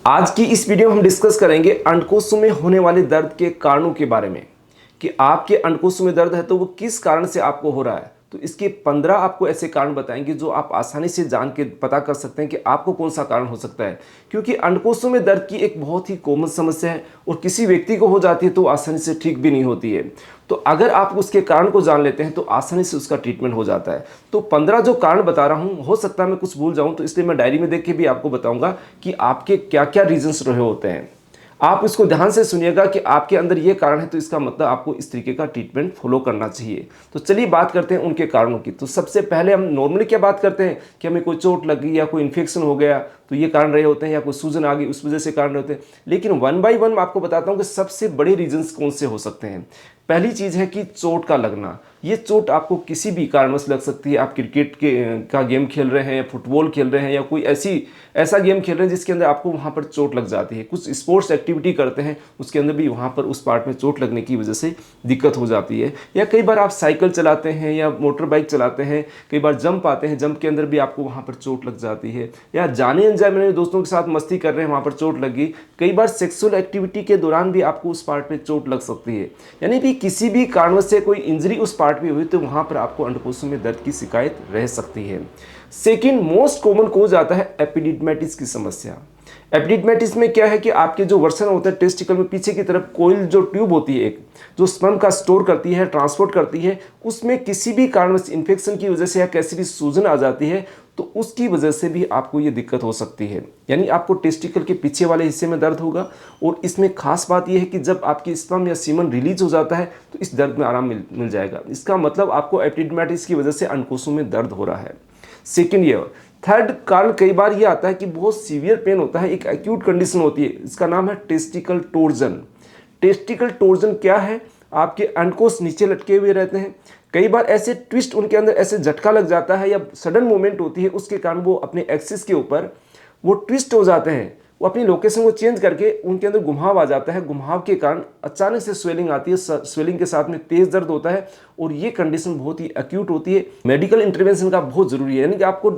आज की इस वीडियो में हम डिस्कस करेंगे अंडकोशों में होने वाले दर्द के कारणों के बारे में कि आपके अंडकोशों में दर्द है तो वो किस कारण से आपको हो रहा है। तो इसके 15 आपको ऐसे कारण बताएंगे जो आप आसानी से जान के पता कर सकते हैं कि आपको कौन सा कारण हो सकता है, क्योंकि अंडकोशों में दर्द की एक बहुत ही कॉमन समस्या है और किसी व्यक्ति को हो जाती है तो आसानी से ठीक भी नहीं होती है। तो अगर आप उसके कारण को जान लेते हैं तो आसानी से उसका ट्रीटमेंट हो जाता है। तो 15 जो कारण बता रहा हूं, हो सकता है मैं कुछ भूल जाऊं, तो इसलिए मैं डायरी में देख के भी आपको बताऊंगा कि आपके क्या क्या रीजंस रहे होते हैं। आप इसको ध्यान से सुनिएगा कि आपके अंदर ये कारण है तो इसका मतलब आपको इस तरीके का ट्रीटमेंट फॉलो करना चाहिए। तो चलिए बात करते हैं उनके कारणों की। तो सबसे पहले हम नॉर्मली क्या बात करते हैं कि हमें कोई चोट लग गई या कोई इन्फेक्शन हो गया तो ये कारण रहे होते हैं, या कोई सूजन आ गई उस वजह से कारण रहे होते हैं। लेकिन वन बाय वन मैं आपको बताता हूँ कि सबसे बड़े रीजंस कौन से हो सकते हैं। पहली चीज़ है कि चोट का लगना। ये चोट आपको किसी भी कारणवश लग सकती है। आप क्रिकेट का गेम खेल रहे हैं, फुटबॉल खेल रहे हैं, या कोई ऐसा गेम खेल रहे हैं जिसके अंदर आपको वहाँ पर चोट लग जाती है। कुछ स्पोर्ट्स एक्टिविटी करते हैं उसके अंदर भी वहाँ पर उस पार्ट में चोट लगने की वजह से दिक्कत हो जाती है। या कई बार आप साइकिल चलाते हैं या मोटर बाइक चलाते हैं, कई बार जंप आते हैं, जंप के अंदर भी आपको वहाँ पर चोट लग जाती है। या जाने अनजाने में दोस्तों के साथ मस्ती कर रहे हैं, वहाँ पर चोट लग गई। कई बार सेक्सुअल एक्टिविटी के दौरान भी आपको उस पार्ट में चोट लग सकती है। यानी कि किसी भी कारणवश से कोई इंजरी उस पार्ट में हुई तो वहाँ पर आपको अंडकोशों में दर्द की शिकायत रह सकती है। सेकेंड मोस्ट कॉमन कॉज आता है एपिडिडमेटिस की समस्या। एपिडिडमेटिस में क्या है कि आपके जो वर्सन होता है टेस्टिकल में पीछे की तरफ कोइल जो ट्यूब होती है, एक जो स्पर्म का स्टोर करती है, ट्रांसपोर्ट करती है, उसमें किसी भी कारणवश इन्फेक्शन की वजह से या कैसी भी सूजन आ जाती है तो उसकी वजह से भी आपको ये दिक्कत हो सकती है। यानी आपको टेस्टिकल के पीछे वाले हिस्से में दर्द होगा। और इसमें खास बात यह है कि जब आपकी स्पर्म या सीमन रिलीज हो जाता है तो इस दर्द में आराम मिल जाएगा। इसका मतलब आपको एपिडिडमेटिस की वजह से अंडकोशों में दर्द हो रहा है। सेकेंड ये। थर्ड कारण कई बार ये आता है कि बहुत सीवियर पेन होता है, एक एक्यूट कंडीशन होती है, इसका नाम है टेस्टिकल टोर्जन। टेस्टिकल टोर्जन क्या है? आपके अंडकोश नीचे लटके हुए रहते हैं, कई बार ऐसे ट्विस्ट उनके अंदर ऐसे झटका लग जाता है या सडन मूवमेंट होती है, उसके कारण वो अपने एक्सिस के ऊपर वो ट्विस्ट हो जाते हैं, वो अपनी लोकेशन को चेंज करके उनके अंदर घुमाव आ जाता है। घुमाव के कारण अचानक से स्वेलिंग आती है, स्वेलिंग के साथ में तेज दर्द होता है और ये कंडीशन बहुत ही एक्यूट होती है। मेडिकल इंटरवेंशन का बहुत जरूरी है, यानी कि आपको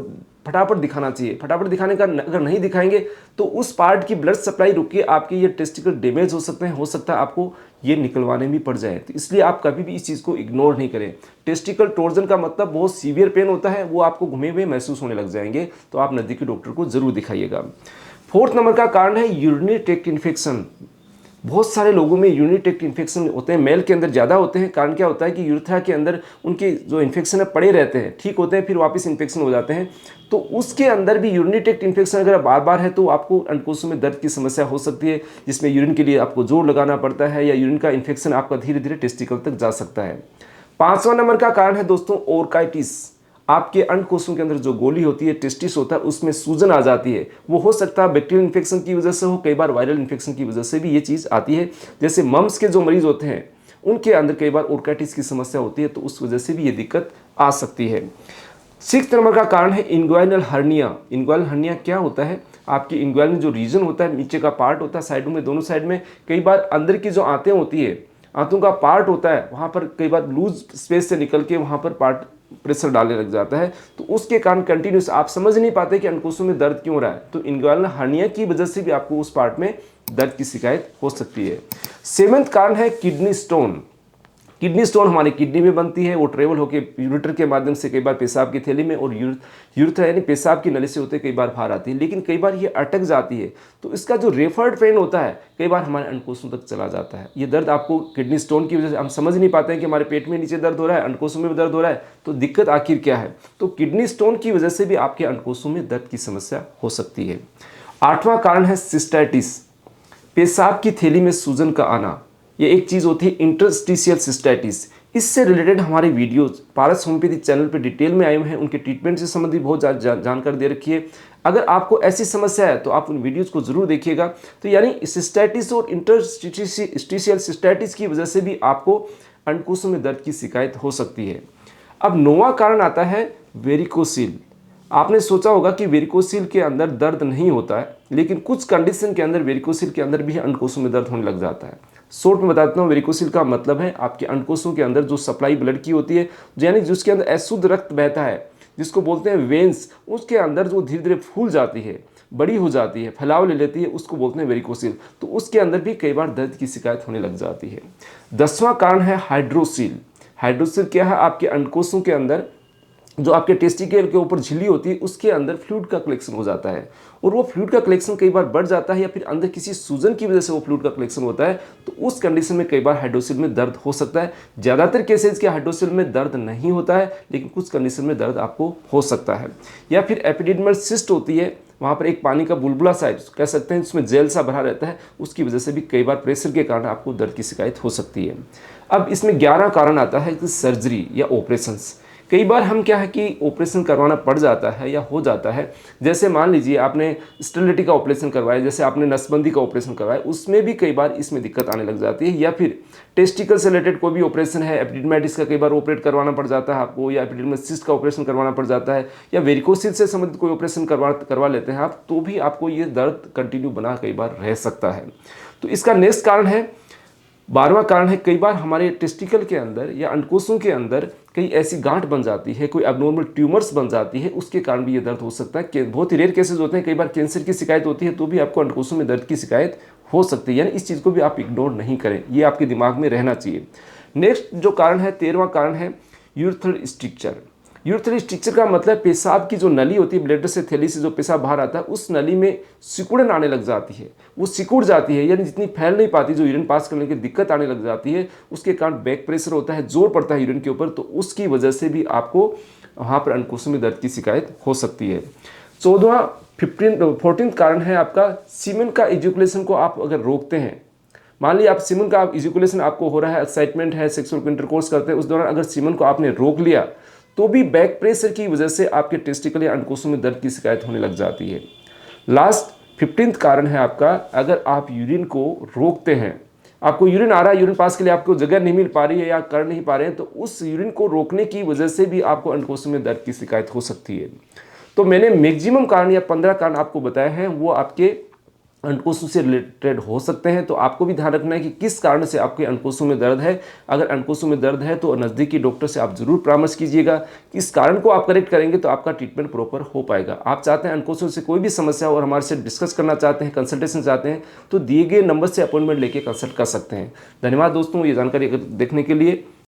फटाफट दिखाना चाहिए। फटाफट दिखाने का अगर नहीं दिखाएंगे तो उस पार्ट की ब्लड सप्लाई रुक के आपके ये टेस्टिकल डैमेज हो सकते हैं, हो सकता है आपको ये निकलवाने भी पड़ जाए। तो इसलिए आप कभी भी इस चीज़ को इग्नोर नहीं करें। टेस्टिकल टोर्जन का मतलब बहुत सीवियर पेन होता है, वो आपको घुमे हुए महसूस होने लग जाएंगे, तो आप नज़दीकी डॉक्टर को जरूर दिखाइएगा। फोर्थ नंबर का कारण है यूरिनरी ट्रैक्ट इन्फेक्शन। बहुत सारे लोगों में यूरिनरी ट्रैक्ट इन्फेक्शन होते हैं, मेल के अंदर ज़्यादा होते हैं। कारण क्या होता है कि यूरेथ्रा के अंदर उनके जो इन्फेक्शन है पड़े रहते हैं, ठीक होते हैं, फिर वापस इन्फेक्शन हो जाते हैं। तो उसके अंदर भी यूरिनरी ट्रैक्ट इन्फेक्शन अगर बार बार है तो आपको अंडकोशों में दर्द की समस्या हो सकती है, जिसमें यूरिन के लिए आपको जोर लगाना पड़ता है या यूरिन का इन्फेक्शन आपका धीरे धीरे टेस्टिकल तक जा सकता है। पांचवा नंबर का कारण है दोस्तों ओरकाइटिस। आपके अंडकोशों के अंदर जो गोली होती है, टेस्टिस होता है, उसमें सूजन आ जाती है। वो हो सकता है बैक्टीरियल इन्फेक्शन की वजह से हो, कई बार वायरल इन्फेक्शन की वजह से भी ये चीज़ आती है। जैसे मम्स के जो मरीज होते हैं उनके अंदर कई बार ओरकाइटिस की समस्या होती है, तो उस वजह से भी ये दिक्कत आ सकती है। सिक्स्थ नंबर का कारण है इंग्वाइनल हर्निया। इंग्वाइनल हर्निया क्या होता है? आपकी इंग्वाइनल जो रीजन होता है, नीचे का पार्ट होता है, साइडों में, दोनों साइड में, कई बार अंदर की जो आंतें होती है, आंतों का पार्ट होता है, वहाँ पर कई बार लूज स्पेस से निकल के वहाँ पर पार्ट प्रेशर डालने लग जाता है, तो उसके कारण कंटिन्यूस आप समझ नहीं पाते कि अंडकोशों में दर्द क्यों हो रहा है। तो इंग्वाइनल हर्निया की वजह से भी आपको उस पार्ट में दर्द की शिकायत हो सकती है। सेवेंथ कारण है किडनी स्टोन। किडनी स्टोन हमारी किडनी में बनती है, वो ट्रेवल होकर यूरेटर के माध्यम से कई बार पेशाब की थैली में और यूरेथ्रा यानी पेशाब की नली से होते कई बार बाहर आती है, लेकिन कई बार ये अटक जाती है। तो इसका जो रेफर्ड पेन होता है कई बार हमारे अंडकोशों तक चला जाता है। ये दर्द आपको किडनी स्टोन की वजह से हम समझ नहीं पाते हैं कि हमारे पेट में नीचे दर्द हो रहा है, अंडकोशों में भी दर्द हो रहा है, तो दिक्कत आखिर क्या है? तो किडनी स्टोन की वजह से भी आपके अंडकोशों में दर्द की समस्या हो सकती है। आठवां कारण है सिस्टाइटिस, पेशाब की थैली में सूजन का आना। ये एक चीज़ होती है इंटरस्टिशियल सिस्टाइटिस। इससे रिलेटेड हमारे वीडियोस पारस होम्योपैथी चैनल पे डिटेल में आए हुए हैं, उनके ट्रीटमेंट से संबंधित बहुत जानकारी दे रखी है। अगर आपको ऐसी समस्या है तो आप उन वीडियोस को जरूर देखिएगा। तो यानी सिस्टाइटिस और इंटरस्टिशियल सिस्टाइटिस की वजह से भी आपको अंडकोशों में दर्द की शिकायत हो सकती है। अब नौवां कारण आता है वेरिकोसील। आपने सोचा होगा कि वेरिकोसील के अंदर दर्द नहीं होता है, लेकिन कुछ कंडीशन के अंदर वेरिकोसील के अंदर भी अंडकोशों में दर्द होने लग जाता है। शॉर्ट में बताता हूँ, वेरिकोसील का मतलब है आपके अंडकोशों के अंदर जो सप्लाई ब्लड की होती है, यानी जिसके अंदर अशुद्ध रक्त बहता है, जिसको बोलते हैं वेन्स, उसके अंदर जो धीरे धीरे फूल जाती है, बड़ी हो जाती है, फैलाव ले लेती है, उसको बोलते हैं वेरिकोसिल। तो उसके अंदर भी कई बार दर्द की शिकायत होने लग जाती है। 10वां कारण है हाइड्रोसिल। हाइड्रोसिल क्या है? आपके अंडकोशों के अंदर जो आपके टेस्टिकल के ऊपर झिल्ली होती है उसके अंदर फ्लूइड का कलेक्शन हो जाता है, और वो फ्लूइड का कलेक्शन कई बार बढ़ जाता है या फिर अंदर किसी सूजन की वजह से वो फ्लूइड का कलेक्शन होता है। तो उस कंडीशन में कई बार हाइड्रोसिल में दर्द हो सकता है। ज़्यादातर केसेज के हाइड्रोसिल में दर्द नहीं होता है, लेकिन कुछ कंडीशन में दर्द आपको हो सकता है। या फिर एपिडिडमल सिस्ट होती है, वहाँ पर एक पानी का बुलबुला सा कह सकते हैं, उसमें जेल सा भरा रहता है, उसकी वजह से भी कई बार प्रेशर के कारण आपको दर्द की शिकायत हो सकती है। अब इसमें 11 कारण आता है कि सर्जरी या ऑपरेशंस। कई बार हम क्या है कि ऑपरेशन करवाना पड़ जाता है या हो जाता है। जैसे मान लीजिए आपने स्टेरिलिटी का ऑपरेशन करवाया, जैसे आपने नसबंदी का ऑपरेशन करवाया, उसमें भी कई बार इसमें दिक्कत आने लग जाती है। या फिर टेस्टिकल से रिलेटेड कोई भी ऑपरेशन है, एपिडिडमाइटिस का कई बार ऑपरेट करवाना पड़ जाता है आपको, या एपिडिडमल सिस्ट का ऑपरेशन करवाना पड़ जाता है, या वेरिकोसिल से संबंधित कोई ऑपरेशन करवा लेते हैं आप, तो भी आपको ये दर्द कंटिन्यू बना कई बार रह सकता है। तो इसका नेक्स्ट कारण है, 12वां कारण है, कई बार हमारे टेस्टिकल के अंदर या अंडकोशों के अंदर कई ऐसी गांठ बन जाती है, कोई एब्नॉर्मल ट्यूमर्स बन जाती है, उसके कारण भी ये दर्द हो सकता है। बहुत ही रेयर केसेस होते हैं, कई बार कैंसर की शिकायत होती है तो भी आपको अंडकोशों में दर्द की शिकायत हो सकती है। यानी इस चीज़ को भी आप इग्नोर नहीं करें, ये आपके दिमाग में रहना चाहिए। नेक्स्ट जो कारण है, 13वां कारण है यूरिथ्रल स्ट्रक्चर। यूरिथ्रल स्ट्रक्चर का मतलब पेशाब की जो नली होती है, ब्लैडर से थैली से जो पेशाब बाहर आता है, उस नली में सिकुड़न आने लग जाती है, वो सिकुड़ जाती है, यानी जितनी फैल नहीं पाती, जो यूरिन पास करने की दिक्कत आने लग जाती है, उसके कारण बैक प्रेशर होता है, जोर पड़ता है यूरिन के ऊपर, तो उसकी वजह से भी आपको वहाँ पर अंडकोशों में दर्द की शिकायत हो सकती है। 14th कारण है आपका सीमेन का इजैकुलेशन को आप अगर रोकते हैं। मान लीजिए आप सीमन का इजैकुलेशन आपको हो रहा है, एक्साइटमेंट है, सेक्सुअल इंटरकोर्स करते हैं, उस दौरान अगर सीमन को आपने रोक लिया तो भी बैक प्रेशर की वजह से आपके टेस्टिकल या अंडकोशों में दर्द की शिकायत होने लग जाती है। लास्ट 15th कारण है आपका, अगर आप यूरिन को रोकते हैं, आपको यूरिन आ रहा है, यूरिन पास के लिए आपको जगह नहीं मिल पा रही है या कर नहीं पा रहे हैं, तो उस यूरिन को रोकने की वजह से भी आपको अंडकोशों में दर्द की शिकायत हो सकती है। तो मैंने मैक्सिमम कारण या 15 कारण आपको बताए हैं, वो आपके अंडकोशों से रिलेटेड हो सकते हैं। तो आपको भी ध्यान रखना है कि किस कारण से आपके अंडकोशों में दर्द है। अगर अंडकोशों में दर्द है तो नज़दीकी डॉक्टर से आप जरूर परामर्श कीजिएगा। इस कारण को आप करेक्ट करेंगे तो आपका ट्रीटमेंट प्रॉपर हो पाएगा। आप चाहते हैं अंडकोशों से कोई भी समस्या हो और हमारे से डिस्कस करना चाहते हैं, कंसल्टेशन चाहते हैं, तो दिए गए नंबर से अपॉइंटमेंट लेके कंसल्ट कर सकते हैं। धन्यवाद दोस्तों ये जानकारी देखने के लिए।